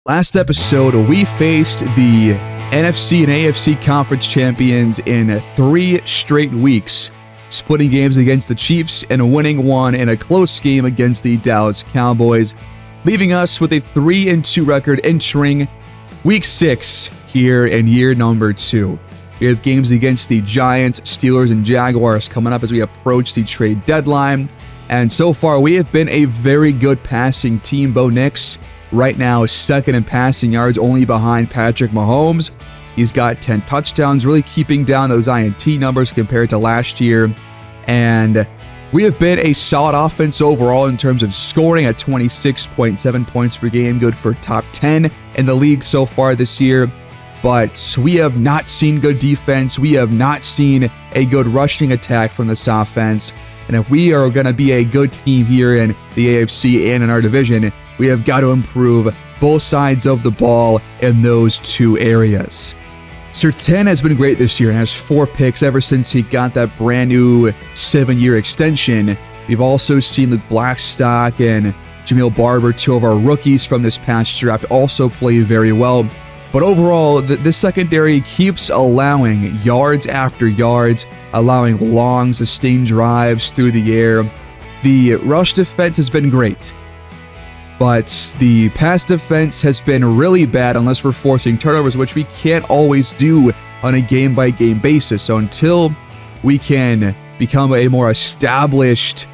Last episode, we faced the NFC and AFC conference champions in 3 straight weeks, splitting games against the Chiefs and winning one in a close game against the Dallas Cowboys, leaving us with a 3-2 record entering Week 6 here in year number 2. We have games against the Giants, Steelers, and Jaguars coming up as we approach the trade deadline. And so far, we have been a very good passing team. Bo Nix right now is second in passing yards, only behind Patrick Mahomes. He's got 10 touchdowns, really keeping down those INT numbers compared to last year. And we have been a solid offense overall in terms of scoring at 26.7 points per game, good for top 10 in the league so far this year. But we have not seen good defense. We have not seen a good rushing attack from this offense. And if we are going to be a good team here in the AFC and in our division, we have got to improve both sides of the ball in those 2 areas. Surtain has been great this year and has 4 picks ever since he got that brand new 7-year extension. We've also seen Luke Blackstock and Jamil Barber, 2 of our rookies from this past draft, also play very well. But overall, the secondary keeps allowing yards after yards, allowing long, sustained drives through the air. The rush defense has been great, but the pass defense has been really bad unless we're forcing turnovers, which we can't always do on a game-by-game basis. So until we can become a more established,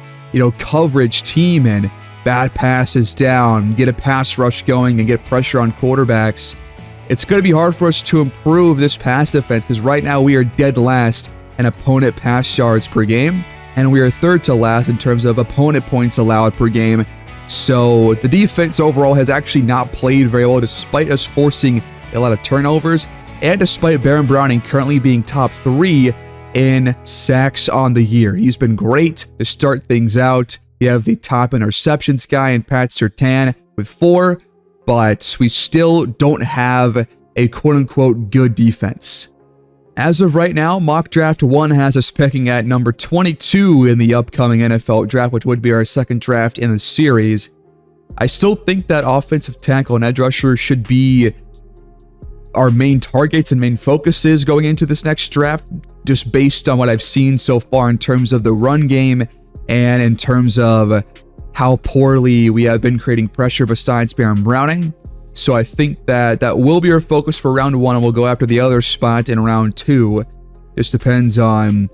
coverage team and bat passes down, get a pass rush going, and get pressure on quarterbacks, it's going to be hard for us to improve this pass defense because right now we are dead last in opponent pass yards per game, and we are third to last in terms of opponent points allowed per game. So the defense overall has actually not played very well despite us forcing a lot of turnovers and despite Baron Browning currently being top 3 in sacks on the year. He's been great to start things out. You have the top interceptions guy in Pat Surtain with 4, but we still don't have a quote-unquote good defense. As of right now, Mock Draft 1 has us picking at number 22 in the upcoming NFL draft, which would be our second draft in the series. I still think that offensive tackle and edge rusher should be our main targets and main focuses going into this next draft, just based on what I've seen so far in terms of the run game and in terms of how poorly we have been creating pressure besides Baron Browning. So I think that will be our focus for round 1, and we'll go after the other spot in round 2. Just depends on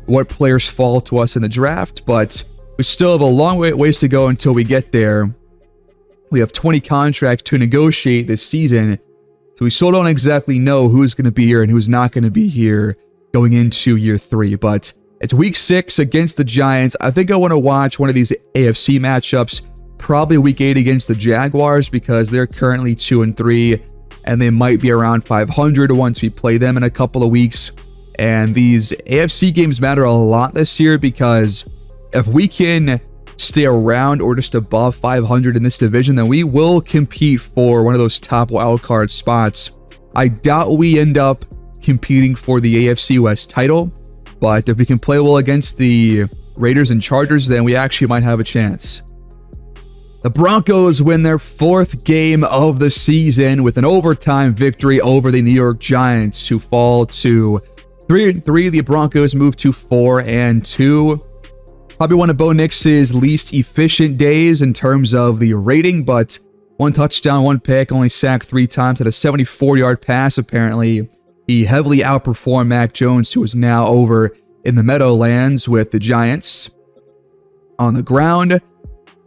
what players fall to us in the draft, but we still have a long ways to go until we get there. We have 20 contracts to negotiate this season, so we still don't exactly know who's going to be here and who's not going to be here going into year 3. But it's week 6 against the Giants. I think I want to watch one of these AFC matchups, probably week 8 against the Jaguars, because they're currently 2-3, and they might be around 500 once we play them in a couple of weeks. And these AFC games matter a lot this year because if we can stay around or just above 500 in this division, then we will compete for one of those top wildcard spots. I doubt we end up competing for the AFC West title, but if we can play well against the Raiders and Chargers, then we actually might have a chance. The Broncos win their 4th game of the season with an overtime victory over the New York Giants, who fall to 3-3. The Broncos move to 4-2. Probably one of Bo Nix's least efficient days in terms of the rating, but 1 touchdown, 1 pick, only sacked 3 times, had a 74-yard pass apparently. He heavily outperformed Mac Jones, who is now over in the Meadowlands with the Giants. On the ground,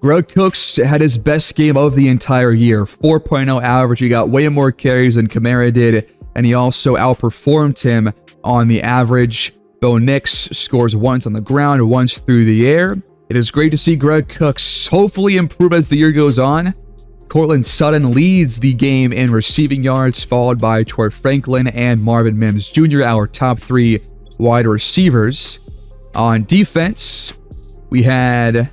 Greg Cooks had his best game of the entire year. 4.0 average. He got way more carries than Kamara did, and he also outperformed him on the average. Bo Nix scores once on the ground, once through the air. It is great to see Greg Cooks hopefully improve as the year goes on. Cortland Sutton leads the game in receiving yards, followed by Troy Franklin and Marvin Mims Jr., our top 3 wide receivers. On defense, we had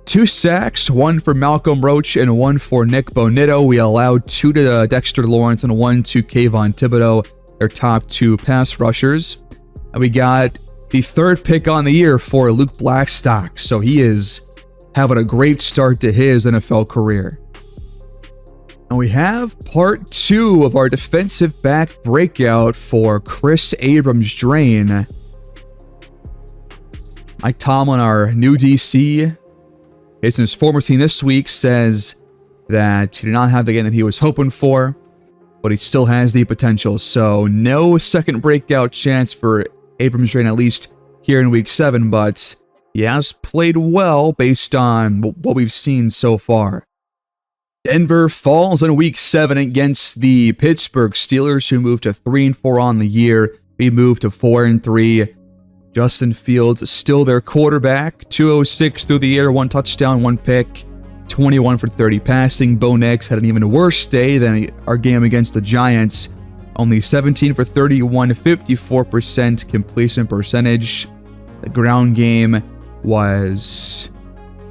2 sacks, 1 for Malcolm Roach and 1 for Nick Bonitto. We allowed 2 to Dexter Lawrence and 1 to Kayvon Thibodeau, their top 2 pass rushers. And we got the 3rd pick on the year for Luke Blackstock, so he is having a great start to his NFL career. And we have part 2 of our defensive back breakout for Chris Abrams' drain. Mike Tomlin, our new DC, facing his former team this week, says that he did not have the game that he was hoping for, but he still has the potential. So no second breakout chance for Abrams' drain, at least here in week 7, but he has played well based on what we've seen so far. Denver falls in week 7 against the Pittsburgh Steelers, who moved to 3-4 on the year. We moved to 4-3. Justin Fields is still their quarterback. 206 through the air, 1 touchdown, 1 pick, 21 for 30 passing. Bo Nix had an even worse day than our game against the Giants. Only 17 for 31, 54% completion percentage. The ground game was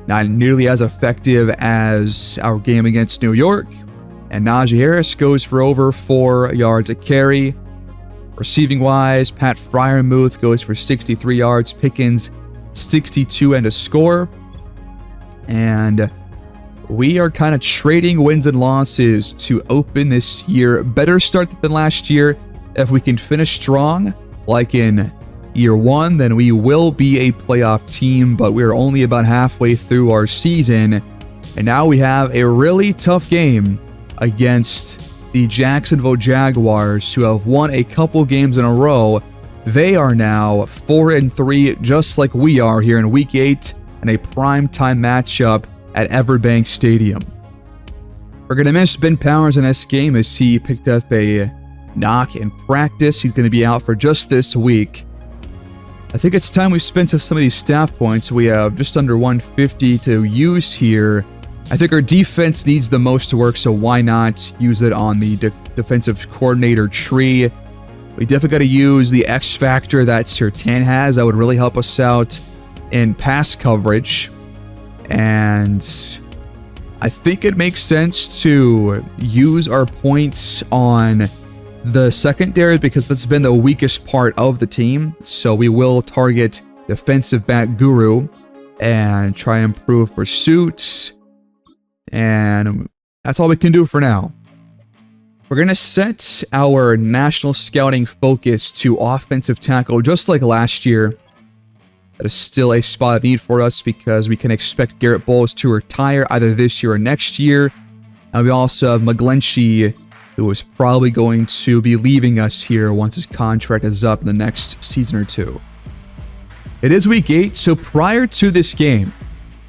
not nearly as effective as our game against New York. And Najee Harris goes for over 4 yards a carry. Receiving wise, Pat Freiermuth goes for 63 yards. Pickens, 62 and a score. And we are kind of trading wins and losses to open this year. Better start than last year. If we can finish strong, like in year 1, then we will be a playoff team, but we're only about halfway through our season. And now we have a really tough game against the Jacksonville Jaguars, who have won a couple games in a row. They are now 4-3, just like we are here in week 8, in a primetime matchup at Everbank Stadium. We're going to miss Ben Powers in this game as he picked up a knock in practice. He's going to be out for just this week. I think it's time we spent some of these staff points. We have just under 150 to use here. I think our defense needs the most work, so why not use it on the defensive coordinator tree? We definitely got to use the X factor that Surtain has. That would really help us out in pass coverage. And I think it makes sense to use our points on the secondary because that's been the weakest part of the team. So we will target defensive back guru and try and improve pursuits. And that's all we can do for now. We're going to set our national scouting focus to offensive tackle just like last year. That is still a spot of need for us because we can expect Garrett Bowles to retire either this year or next year. And we also have McGlinchey, who is probably going to be leaving us here once his contract is up in the next season or 2. It is week 8, so prior to this game,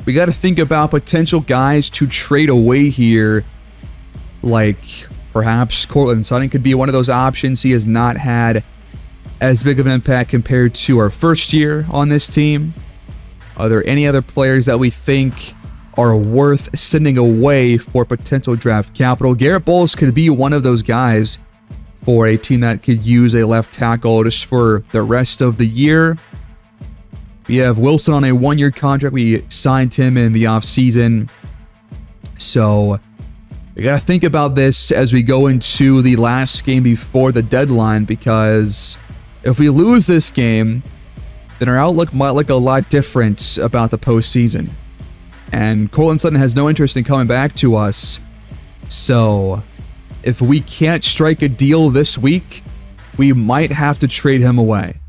we got to think about potential guys to trade away here. Like perhaps Courtland Sutton could be one of those options. He has not had as big of an impact compared to our first year on this team. Are there any other players that we think are worth sending away for potential draft capital? Garrett Bowles could be one of those guys for a team that could use a left tackle just for the rest of the year. We have Wilson on a 1-year contract. We signed him in the offseason. So we got to think about this as we go into the last game before the deadline, because if we lose this game, then our outlook might look a lot different about the postseason. And Courtland Sutton has no interest in coming back to us. So if we can't strike a deal this week, we might have to trade him away.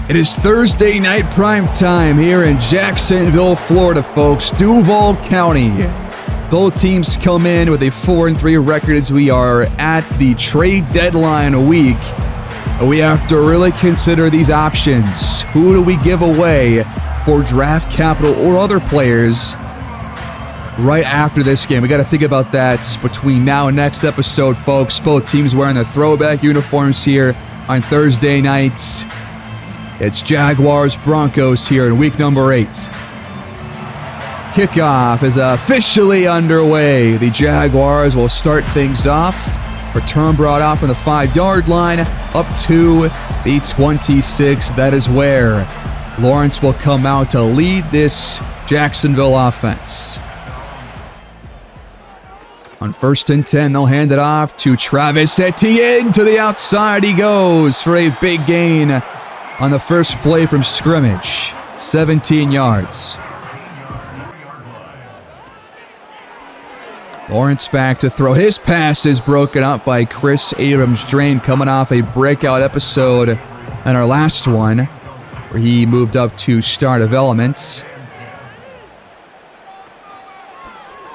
It is Thursday night prime time here in Jacksonville, Florida, folks. Duval County. Both teams come in with a 4-3 record as we are at the trade deadline week. We have to really consider these options. Who do we give away for draft capital or other players right after this game? We got to think about that between now and next episode, folks. Both teams wearing their throwback uniforms here on Thursday nights. It's Jaguars Broncos here in week number 8. Kickoff is officially underway. The Jaguars will start things off. Return brought out from the 5-yard line up to the 26. That is where Lawrence will come out to lead this Jacksonville offense. On 1st and 10, they'll hand it off to Travis Etienne. To the outside he goes for a big gain on the first play from scrimmage. 17 yards. Lawrence back to throw. His pass is broken up by Chris Abrams-Drain, coming off a breakout episode in our last one, where he moved up to star development.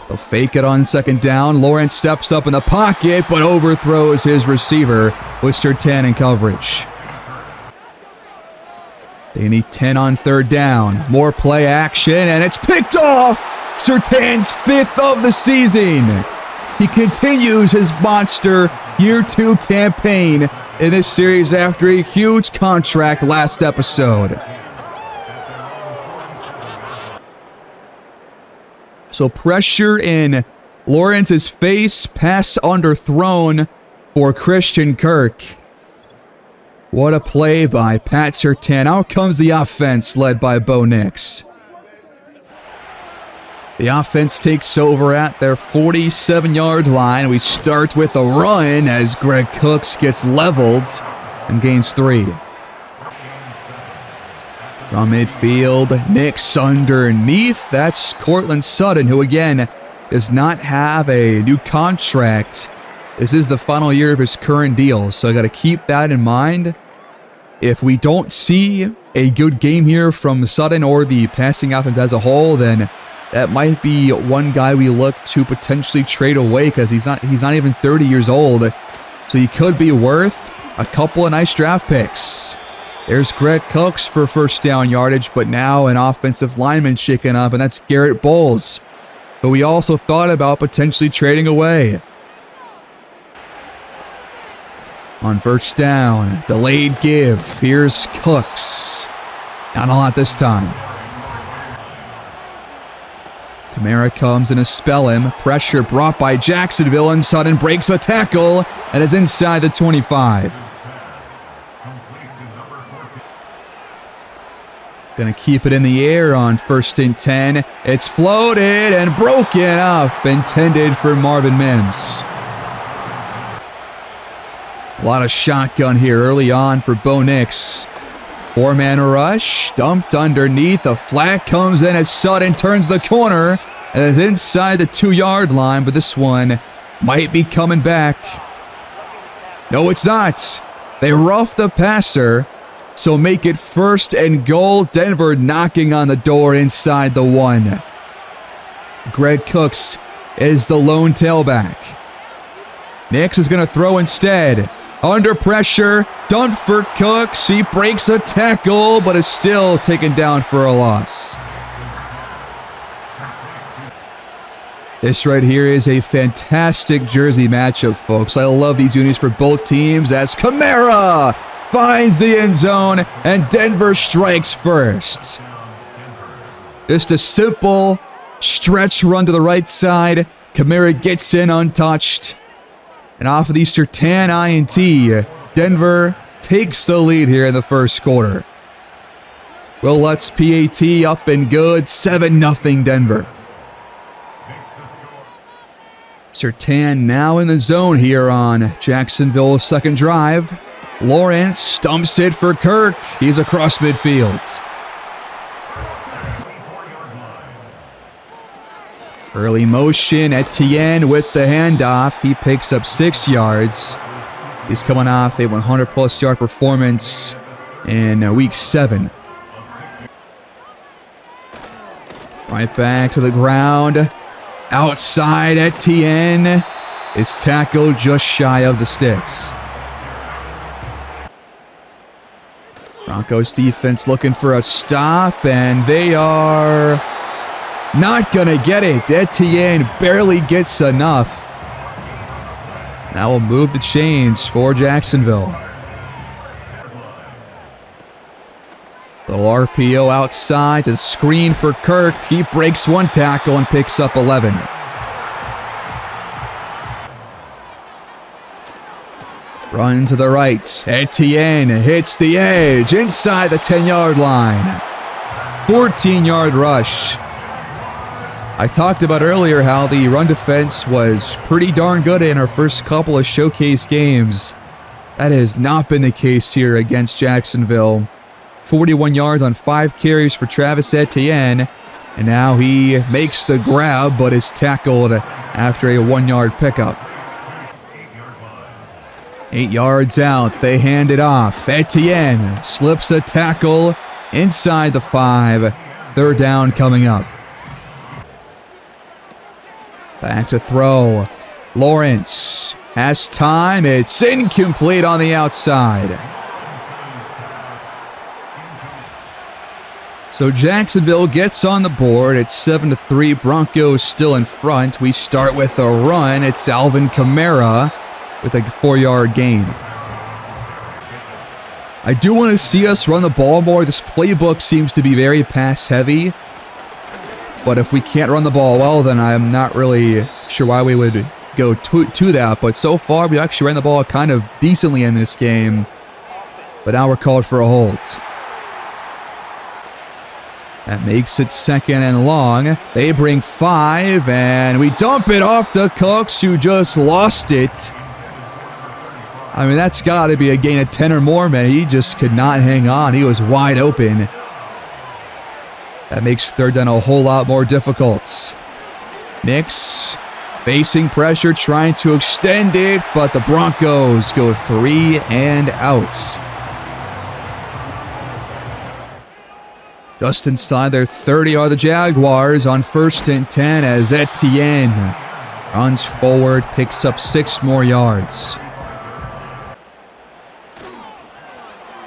They'll fake it on second down. Lawrence steps up in the pocket, but overthrows his receiver with Surtain in coverage. They need 10 on third down. More play action, and it's picked off! Surtain's 5th of the season. He continues his monster Year 2 campaign in this series after a huge contract last episode. So pressure in Lawrence's face, pass underthrown for Christian Kirk. What a play by Pat Surtain. Out comes the offense led by Bo Nix. The offense takes over at their 47-yard line. We start with a run as Greg Cooks gets leveled and gains 3. From midfield, Nix underneath. That's Courtland Sutton, who again does not have a new contract. This is the final year of his current deal, so I got to keep that in mind. If we don't see a good game here from Sutton or the passing offense as a whole, then that might be one guy we look to potentially trade away because he's not even 30 years old. So he could be worth a couple of nice draft picks. There's Greg Cooks for first down yardage, but now an offensive lineman shaken up, and that's Garrett Bowles, who we also thought about potentially trading away. On first down, delayed give. Here's Cooks. Not a lot this time. Kamara comes in to spell him. Pressure brought by Jacksonville, and Sutton breaks a tackle and is inside the 25. Gonna keep it in the air on 1st and 10. It's floated and broken up, intended for Marvin Mims. A lot of shotgun here early on for Bo Nix. 4-man rush, dumped underneath. A flag comes in as Sutton turns the corner and is inside the 2-yard line, but this one might be coming back. No, it's not. They rough the passer, so make it 1st and goal. Denver knocking on the door inside the 1. Greg Cooks is the lone tailback. Nix is going to throw instead. Under pressure, dumped for Cooks. He breaks a tackle, but is still taken down for a loss. This right here is a fantastic jersey matchup, folks. I love these unis for both teams as Kamara finds the end zone and Denver strikes first. Just a simple stretch run to the right side. Kamara gets in untouched. And off of the Surtain INT, Denver takes the lead here in the first quarter. Will Lutz PAT up and good, 7-0 Denver. Surtain now in the zone here on Jacksonville's second drive. Lawrence stumps it for Kirk. He's across midfield. Early motion, Etienne with the handoff. He picks up 6 yards. He's coming off a 100-plus yard performance in Week 7. Right back to the ground. Outside, Etienne is tackled just shy of the sticks. Broncos defense looking for a stop, and they are not going to get it. Etienne barely gets enough. That will move the chains for Jacksonville. Little RPO outside to screen for Kirk. He breaks one tackle and picks up 11. Run to the right. Etienne hits the edge inside the 10-yard line. 14-yard rush. I talked about earlier how the run defense was pretty darn good in our first couple of showcase games. That has not been the case here against Jacksonville. 41 yards on 5 carries for Travis Etienne. And now he makes the grab, but is tackled after a 1-yard pickup. 8 yards out, they hand it off. Etienne slips a tackle inside the 5. 3rd down coming up. Back to throw. Lawrence has time. It's incomplete on the outside. So Jacksonville gets on the board. It's 7-3. Broncos still in front. We start with a run. It's Alvin Kamara with a 4-yard gain. I do want to see us run the ball more. This playbook seems to be very pass-heavy. But if we can't run the ball well, then I'm not really sure why we would go to that. But so far, we actually ran the ball kind of decently in this game. But now we're called for a hold. That makes it 2nd and long. They bring 5, and we dump it off to Cooks, who just lost it. I mean, that's got to be a gain of 10 or more, man. He just could not hang on. He was wide open. That makes 3rd down a whole lot more difficult. Nix facing pressure, trying to extend it, but the Broncos go 3 and out. Just inside their 30 are the Jaguars on 1st and 10 as Etienne runs forward, picks up 6 more yards.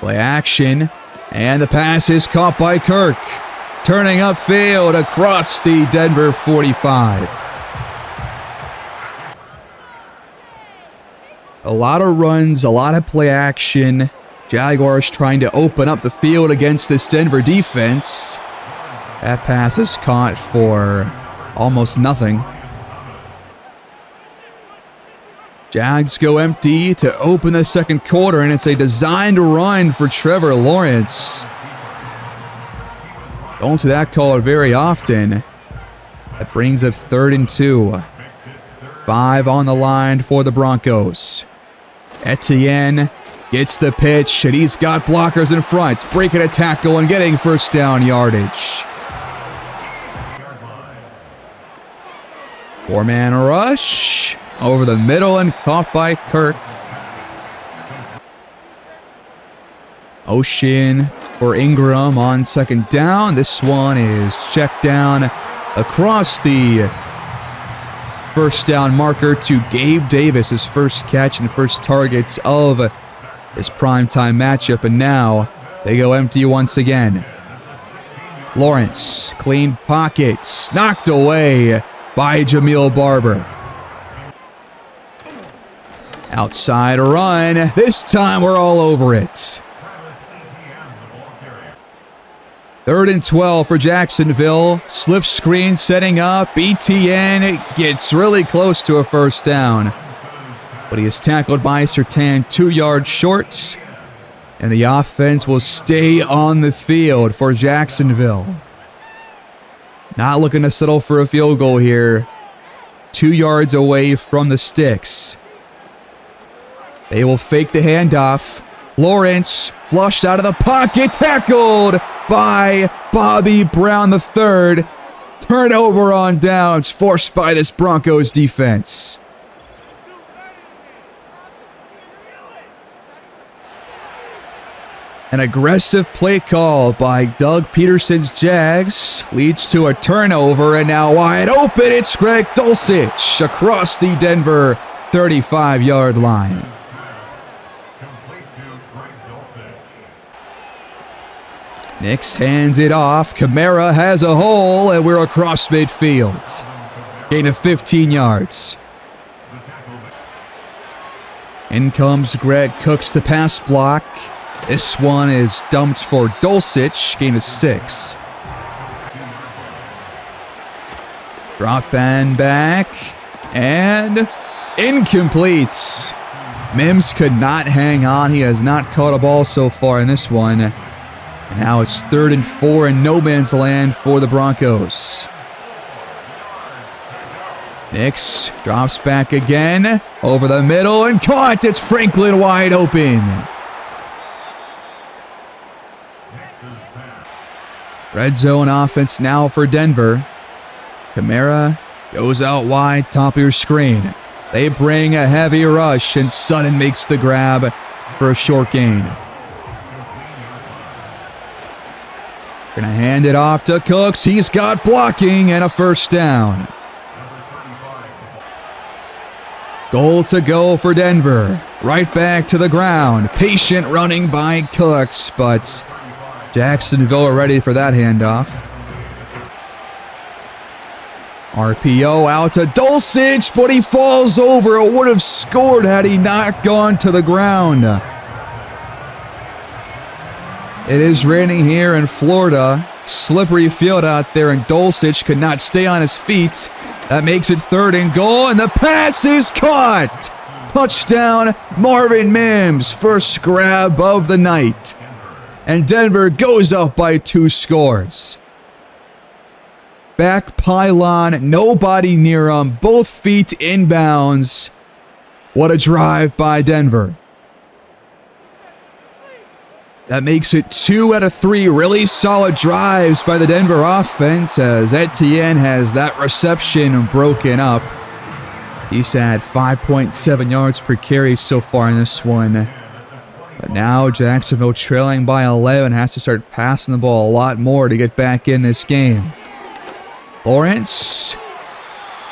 Play action, and the pass is caught by Kirk. Turning upfield across the Denver 45. A lot of runs, a lot of play action. Jaguars trying to open up the field against this Denver defense. That pass is caught for almost nothing. Jags go empty to open the 2nd quarter, and it's a designed run for Trevor Lawrence. Don't see that call very often. That brings up 3rd and 2. 5 on the line for the Broncos. Etienne gets the pitch, and he's got blockers in front, breaking a tackle and getting 1st down yardage. 4-man rush over the middle and caught by Kirk. Ocean for Ingram on 2nd down. This one is checked down across the 1st down marker to Gabe Davis, his 1st catch and 1st targets of this primetime matchup, and now they go empty once again. Lawrence, clean pockets, knocked away by Jamil Barber. Outside run. This time we're all over it. 3rd and 12 for Jacksonville. Slip screen setting up. Etienne gets really close to a 1st down. But he is tackled by Surtain 2 yards short. And the offense will stay on the field for Jacksonville. Not looking to settle for a field goal here. 2 yards away from the sticks. They will fake the handoff. Lawrence flushed out of the pocket, tackled by Bobby Brown III. Turnover on downs forced by this Broncos defense. An aggressive play call by Doug Peterson's Jags leads to a turnover, and now wide open, it's Greg Dulcich across the Denver 35-yard line. Nix hands it off. Kamara has a hole, and we're across midfield. Gain of 15 yards. In comes Greg Cooks to pass block. This one is dumped for Dulcich. Gain of 6. Drop and back. And incomplete. Mims could not hang on. He has not caught a ball so far in this one. And now it's 3rd and 4 in no man's land for the Broncos. Nix drops back again. Over the middle and caught. It's Franklin wide open. Red zone offense now for Denver. Kamara Goes out wide, top of your screen. They bring a heavy rush, and Sutton makes the grab for a short gain. Gonna hand it off to Cooks. He's got blocking and a first down. Goal to go for Denver. Right back to the ground. Patient running by Cooks, but Jacksonville are ready for that handoff. RPO out to Dulcich, but he falls over. Would have scored had he not gone to the ground. It is raining here in Florida. Slippery field out there, and Dulcich could not stay on his feet. That makes it 3rd and goal, and the pass is caught. Touchdown, Marvin Mims, first grab of the night. And Denver goes up by 2 scores. Back pylon, nobody near him, both feet inbounds. What a drive by Denver. That makes it 2 out of 3 really solid drives by the Denver offense as Etienne has that reception broken up. He's had 5.7 yards per carry so far in this one. But now Jacksonville trailing by 11 has to start passing the ball a lot more to get back in this game. Lawrence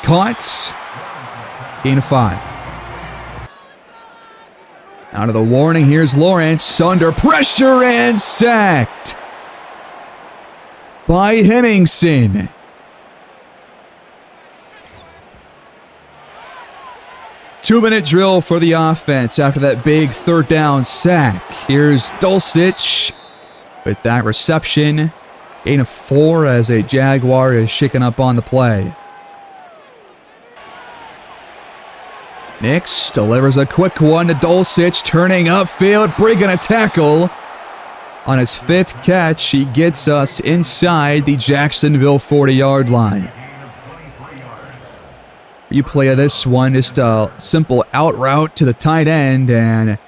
caught. Gain of 5. Out of the warning, here's Lawrence under pressure and sacked by Henningsen. Two-minute drill for the offense after that big 3rd down sack. Here's Dulcich with that reception. Gain of 4 as a Jaguar is shaken up on the play. Nix delivers a quick one to Dulcich, turning upfield, breaking a tackle. On his 5th catch, he gets us inside the Jacksonville 40-yard line. Replay of this one, just a simple out route to the tight end, and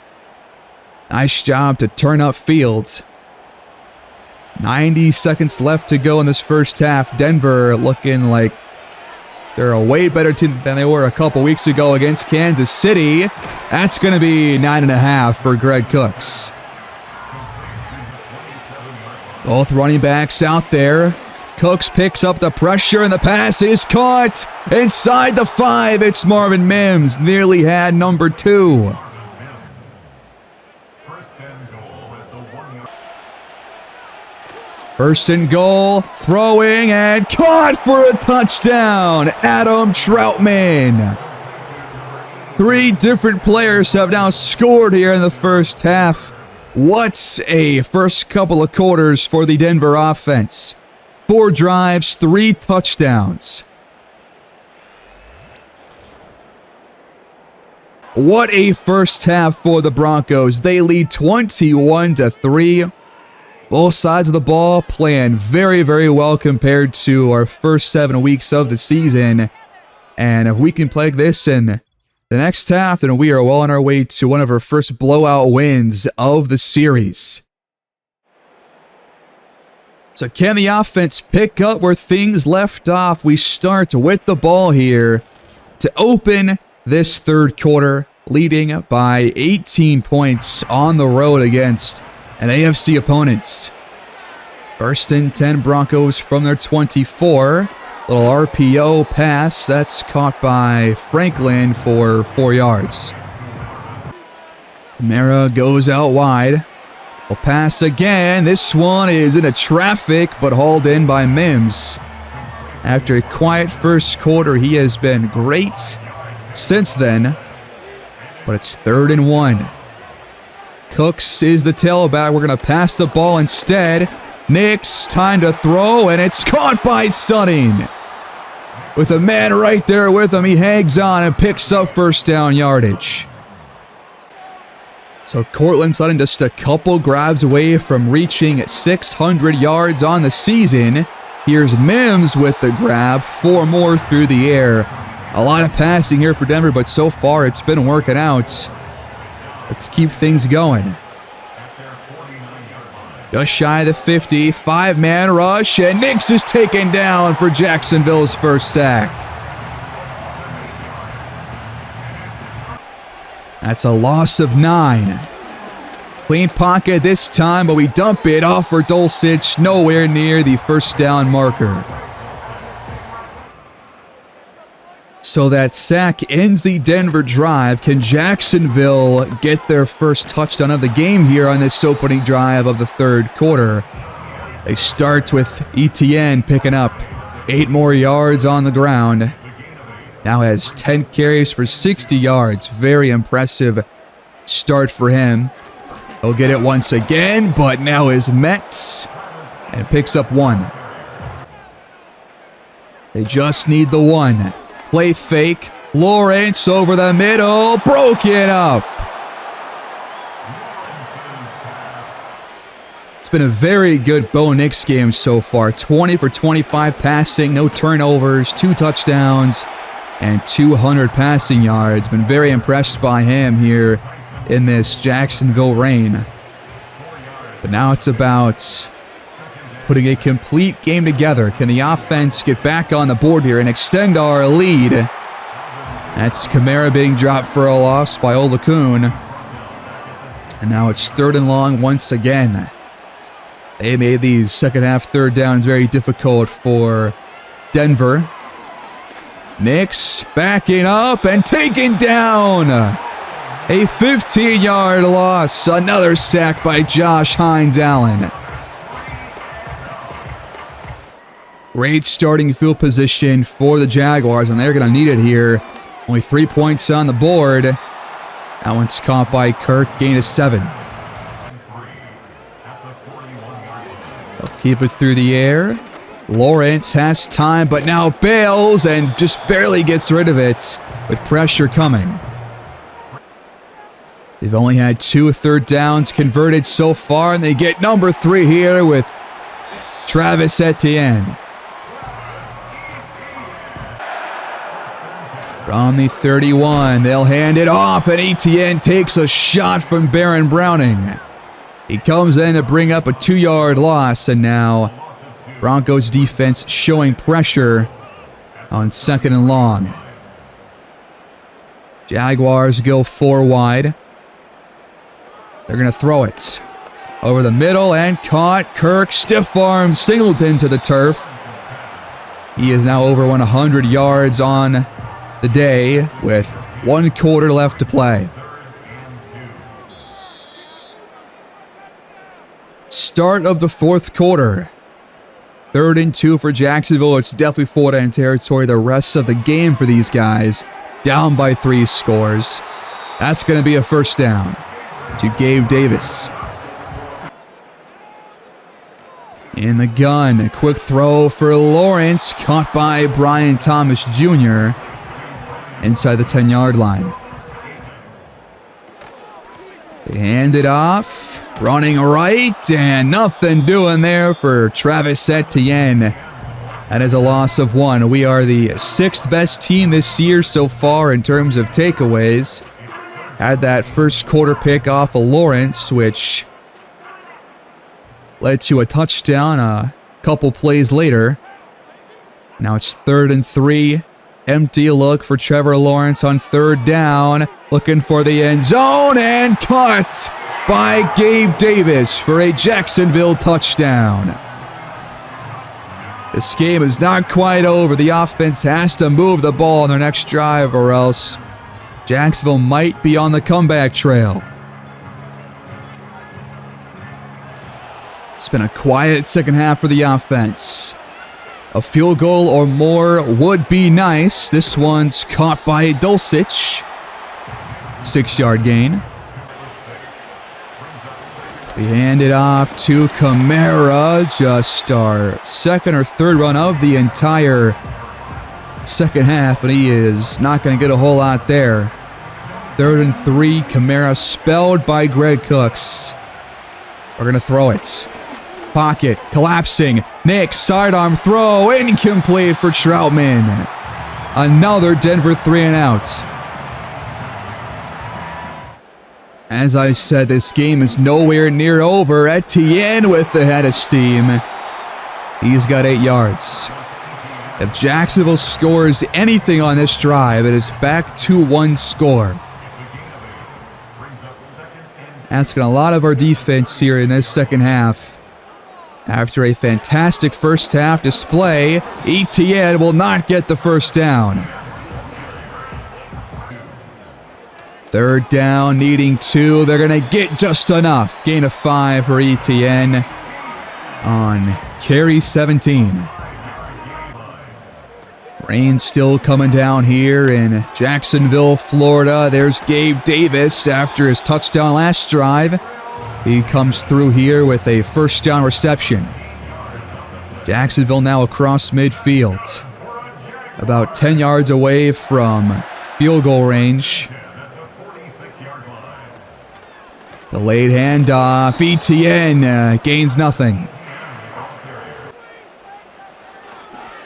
nice job to turn upfield. 90 seconds left to go in this first half. Denver looking like they're a way better team than they were a couple weeks ago against Kansas City. That's going to be 9.5 for Greg Cooks. Both running backs out there. Cooks picks up the pressure, and the pass is caught. Inside the 5, it's Marvin Mims. Nearly had number 2. First and goal, throwing and caught for a touchdown. Adam Troutman. 3 different players have now scored here in the first half. What a first couple of quarters for the Denver offense. 4 drives, 3 touchdowns. What a first half for the Broncos. They lead 21-3. Both sides of the ball playing very, very well compared to our first 7 weeks of the season. And if we can play this in the next half, then we are well on our way to one of our first blowout wins of the series. So can the offense pick up where things left off? We start with the ball here to open this 3rd quarter, leading by 18 points on the road against an AFC opponent. 1st and 10 Broncos from their 24. Little RPO pass that's caught by Franklin for 4 yards. Kamara goes out wide. Will pass again. This one is into traffic, but hauled in by Mims. After a quiet first quarter, he has been great since then. But it's 3rd and 1. Cooks is the tailback. We're going to pass the ball instead. Nix, time to throw, and it's caught by Surtain. With a man right there with him, he hangs on and picks up first down yardage. So Courtland Sutton just a couple grabs away from reaching 600 yards on the season. Here's Mims with the grab, 4 more through the air. A lot of passing here for Denver, but so far it's been working out. Let's keep things going. Just shy of the 50, 5-man rush, and Nix is taken down for Jacksonville's first sack. That's a loss of 9. Clean pocket this time, but we dump it off for Dulcich, nowhere near the first down marker. So that sack ends the Denver drive. Can Jacksonville get their first touchdown of the game here on this opening drive of the third quarter? They start with Etienne picking up 8 more yards on the ground. Now has 10 carries for 60 yards. Very impressive start for him. He'll get it once again, but now is met and picks up 1. They just need the 1. Play fake. Lawrence over the middle. Broken up. It's been a very good Bo Nix game so far. 20 for 25 passing, no turnovers, 2 touchdowns, and 200 passing yards. Been very impressed by him here in this Jacksonville reign. But now it's about putting a complete game together. Can the offense get back on the board here and extend our lead? That's Kamara being dropped for a loss by Olakun. And now it's 3rd and long once again. They made these second half third downs very difficult for Denver. Nix backing up and taken down. A 15-yard loss. Another sack by Josh Hines-Allen. Great starting field position for the Jaguars, and they're going to need it here. Only 3 points on the board. That one's caught by Kirk, gain of 7. They'll keep it through the air. Lawrence has time, but now bails and just barely gets rid of it with pressure coming. They've only had 2 third downs converted so far, and they get number 3 here with Travis Etienne. From the 31, they'll hand it off, and Etienne takes a shot from Baron Browning. He comes in to bring up a 2-yard loss, and now Broncos defense showing pressure on 2nd and long. Jaguars go 4 wide. They're going to throw it over the middle and caught. Kirk stiff arm Singleton to the turf. He is now over 100 yards on the day with 1 quarter left to play. Start of the 4th quarter. 3rd and 2 for Jacksonville. It's definitely 4-down territory the rest of the game for these guys. Down by 3 scores. That's going to be a first down to Gabe Davis. In the gun, a quick throw for Lawrence, caught by Brian Thomas Jr. inside the 10-yard line. They hand it off, running right, and nothing doing there for Travis Etienne. That is a loss of 1. We are the 6th best team this year so far in terms of takeaways. Had that first quarter pick off of Lawrence, which led to a touchdown a couple plays later. Now it's 3rd and 3. Empty look for Trevor Lawrence on 3rd down. Looking for the end zone and caught by Gabe Davis for a Jacksonville touchdown. This game is not quite over. The offense has to move the ball on their next drive or else Jacksonville might be on the comeback trail. It's been a quiet second half for the offense. A field goal or more would be nice. This one's caught by Dulcich. 6-yard gain. We hand it off to Kamara. Just our 2nd or 3rd run of the entire second half, and he is not going to get a whole lot there. 3rd and 3. Kamara spelled by Greg Cooks. We're going to throw it. Pocket collapsing. Nick sidearm throw incomplete for Troutman. Another Denver 3-and-out. As I said, this game is nowhere near over. Etienne with the head of steam. He's got 8 yards. If Jacksonville scores anything on this drive, it is back to 1 score. asking a lot of our defense here in this second half. After a fantastic first half display, Etienne will not get the first down. Third down, needing 2. They're going to get just enough. Gain of 5 for Etienne on carry 17. Rain still coming down here in Jacksonville, Florida. There's Gabe Davis after his touchdown last drive. He comes through here with a first down reception. Jacksonville now across midfield. About 10 yards away from field goal range. The late handoff. Etienne gains nothing.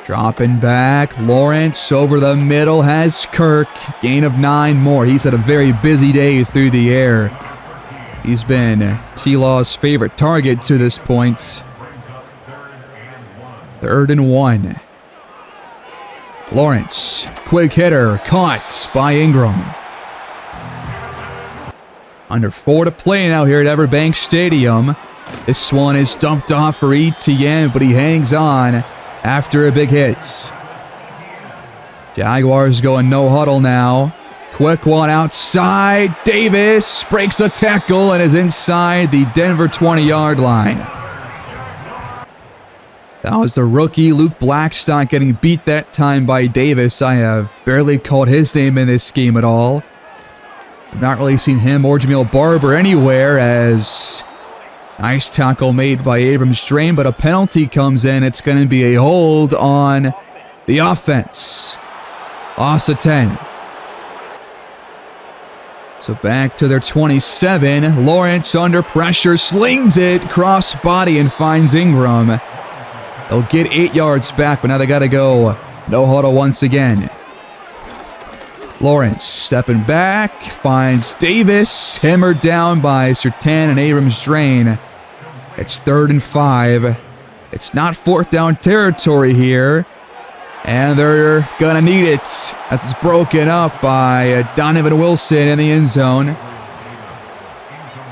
Dropping back. Lawrence over the middle has Kirk. Gain of 9 more. He's had a very busy day through the air. He's been T-Law's favorite target to this point. 3rd and 1. Lawrence, quick hitter, caught by Ingram. Under 4 to play now here at Everbank Stadium. This one is dumped off for Etienne, but he hangs on after a big hit. Jaguars going no huddle now. Quick one outside. Davis breaks a tackle and is inside the Denver 20-yard line. That was the rookie Luke Blackstock getting beat that time by Davis. I have barely called his name in this game at all. I've not really seen him or Jameel Barber anywhere, as nice tackle made by Abrams Drain, but a penalty comes in. It's going to be a hold on the offense. Loss of 10. So back to their 27. Lawrence under pressure, slings it, cross body, and finds Ingram. They'll get 8 yards back, but now they got to go no huddle once again. Lawrence stepping back, finds Davis, hammered down by Surtain and Abrams Drain. It's 3rd and 5. It's not 4th down territory here, and they're gonna need it as it's broken up by Donovan Wilson in the end zone.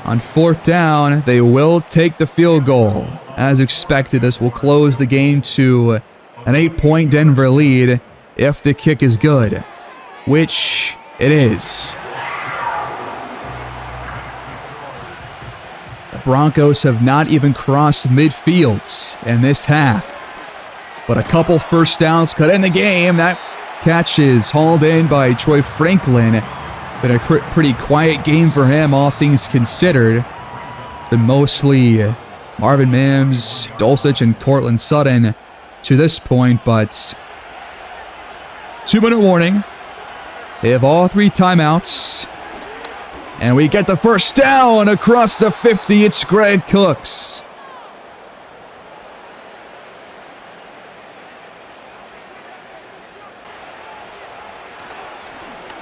On 4th down, they will take the field goal. As expected, this will close the game to an 8-point Denver lead if the kick is good, which it is. The Broncos have not even crossed midfield in this half, but a couple first downs could end the game. That catch is hauled in by Troy Franklin. Been a pretty quiet game for him, all things considered. Been mostly Marvin Mims, Dulcich, and Cortland Sutton to this point, but 2-minute warning. They have all 3 timeouts. And we get the first down across the 50. It's Greg Cooks.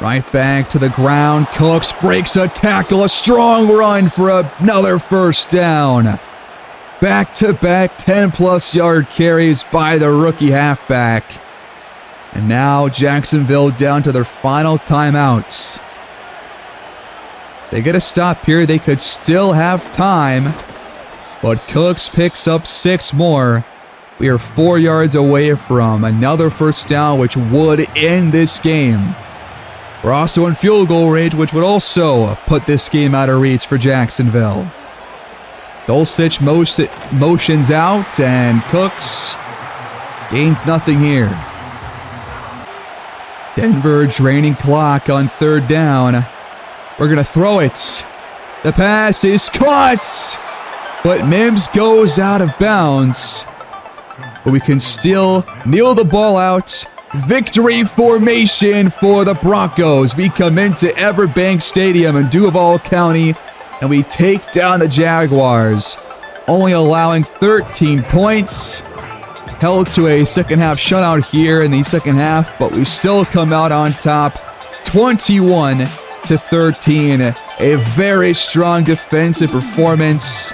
Right back to the ground. Cooks breaks a tackle. A strong run for another first down. Back-to-back 10-plus yard carries by the rookie halfback. And now Jacksonville down to their final timeouts. They get a stop here. They could still have time. But Cooks picks up 6 more. We are 4 yards away from another first down, which would end this game. We're also in field goal range, which would also put this game out of reach for Jacksonville. Dulcich motions out, and Cooks gains nothing here. Denver draining clock on 3rd down. We're going to throw it. The pass is caught, but Mims goes out of bounds. But we can still kneel the ball out. Victory formation for the Broncos. We come into Everbank Stadium in Duval County, and we take down the Jaguars, only allowing 13 points. Held to a second-half shutout here in the second half, but we still come out on top, 21-13. A very strong defensive performance.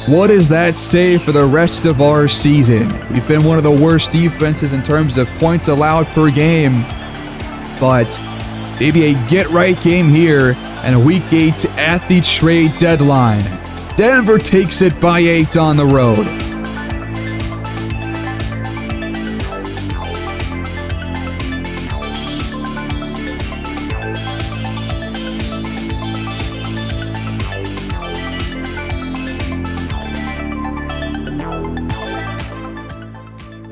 What does that say for the rest of our season? We've been one of the worst defenses in terms of points allowed per game, but Maybe a get-right game here in Week 8 at the trade deadline. Denver takes it by 8 on the road.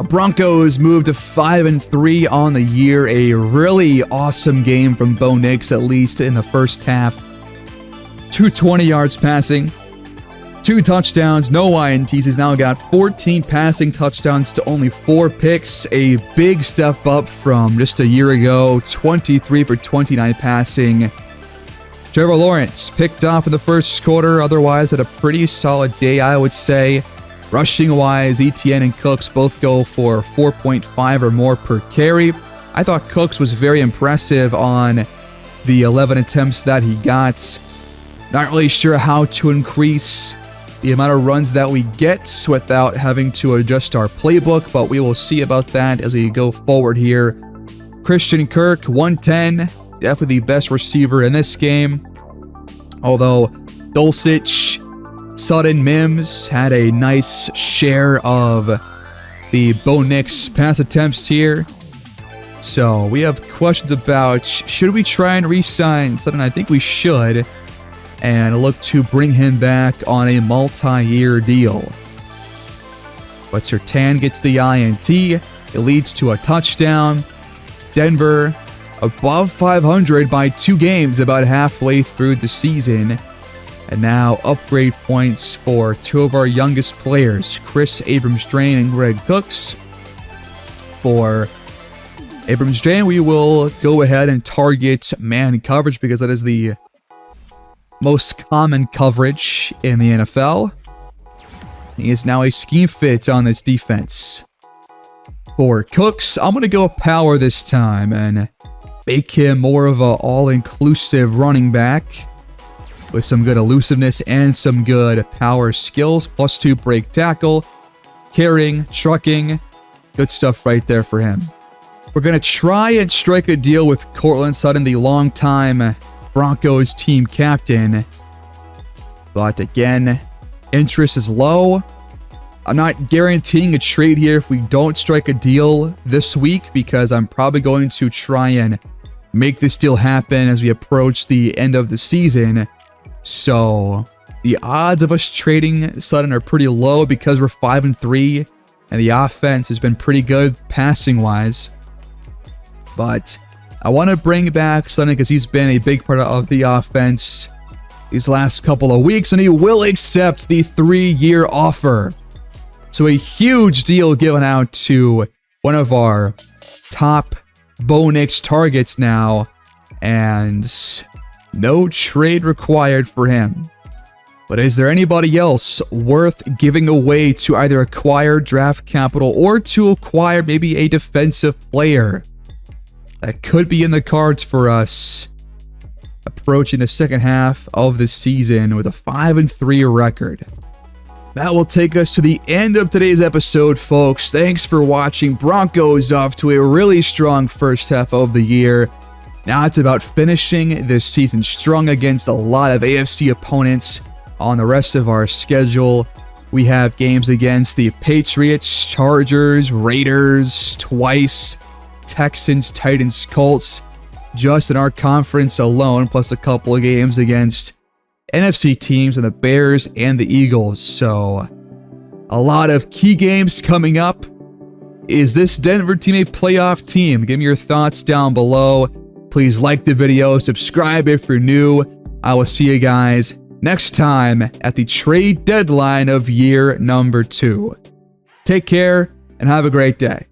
Broncos moved to 5-3 on the year. A really awesome game from Bo Nix, at least in the first half. 220 yards passing, 2 touchdowns, no INTs. He's now got 14 passing touchdowns to only 4 picks. A big step up from just a year ago. 23 for 29 passing. Trevor Lawrence picked off in the first quarter. Otherwise, had a pretty solid day, I would say. Rushing-wise, Etienne and Cooks both go for 4.5 or more per carry. I thought Cooks was very impressive on the 11 attempts that he got. Not really sure how to increase the amount of runs that we get without having to adjust our playbook, but we will see about that as we go forward here. Christian Kirk, 110, definitely the best receiver in this game. Although Dulcich, Sutton, Mims had a nice share of the Bo Nix pass attempts here. So we have questions about, should we try and re-sign Sutton? I think we should. And look to bring him back on a multi-year deal. But Surtain gets the INT. It leads to a touchdown. Denver above 500 by 2 games about halfway through the season. And now upgrade points for 2 of our youngest players, Chris Abrams-Drain and Greg Cooks. For Abrams-Drain, we will go ahead and target man coverage because that is the most common coverage in the NFL. He is now a scheme fit on this defense. For Cooks, I'm going to go power this time and make him more of an all-inclusive running back with some good elusiveness and some good power skills. +2 break tackle, carrying, trucking. Good stuff right there for him. We're going to try and strike a deal with Courtland Sutton, the longtime Broncos team captain. But again, interest is low. I'm not guaranteeing a trade here if we don't strike a deal this week, because I'm probably going to try and make this deal happen as we approach the end of the season. So the odds of us trading Sutton are pretty low because we're 5-3 and the offense has been pretty good passing-wise. But I want to bring back Sutton because he's been a big part of the offense these last couple of weeks, and he will accept the 3-year offer. So a huge deal given out to one of our top Bo Nix targets now, and no trade required for him. But is there anybody else worth giving away to either acquire draft capital or to acquire maybe a defensive player that could be in the cards for us approaching the second half of the season with a 5-3 record? That will take us to the end of today's episode, folks. Thanks for watching. Broncos off to a really strong first half of the year. Now it's about finishing this season strong against a lot of AFC opponents on the rest of our schedule. We have games against the Patriots, Chargers, Raiders twice, Texans, Titans, Colts, just in our conference alone, plus a couple of games against NFC teams and the Bears and the Eagles. So a lot of key games coming up. Is this Denver team a playoff team? Give me your thoughts down below. Please like the video, subscribe if you're new. I will see you guys next time at the trade deadline of year number 2. Take care and have a great day.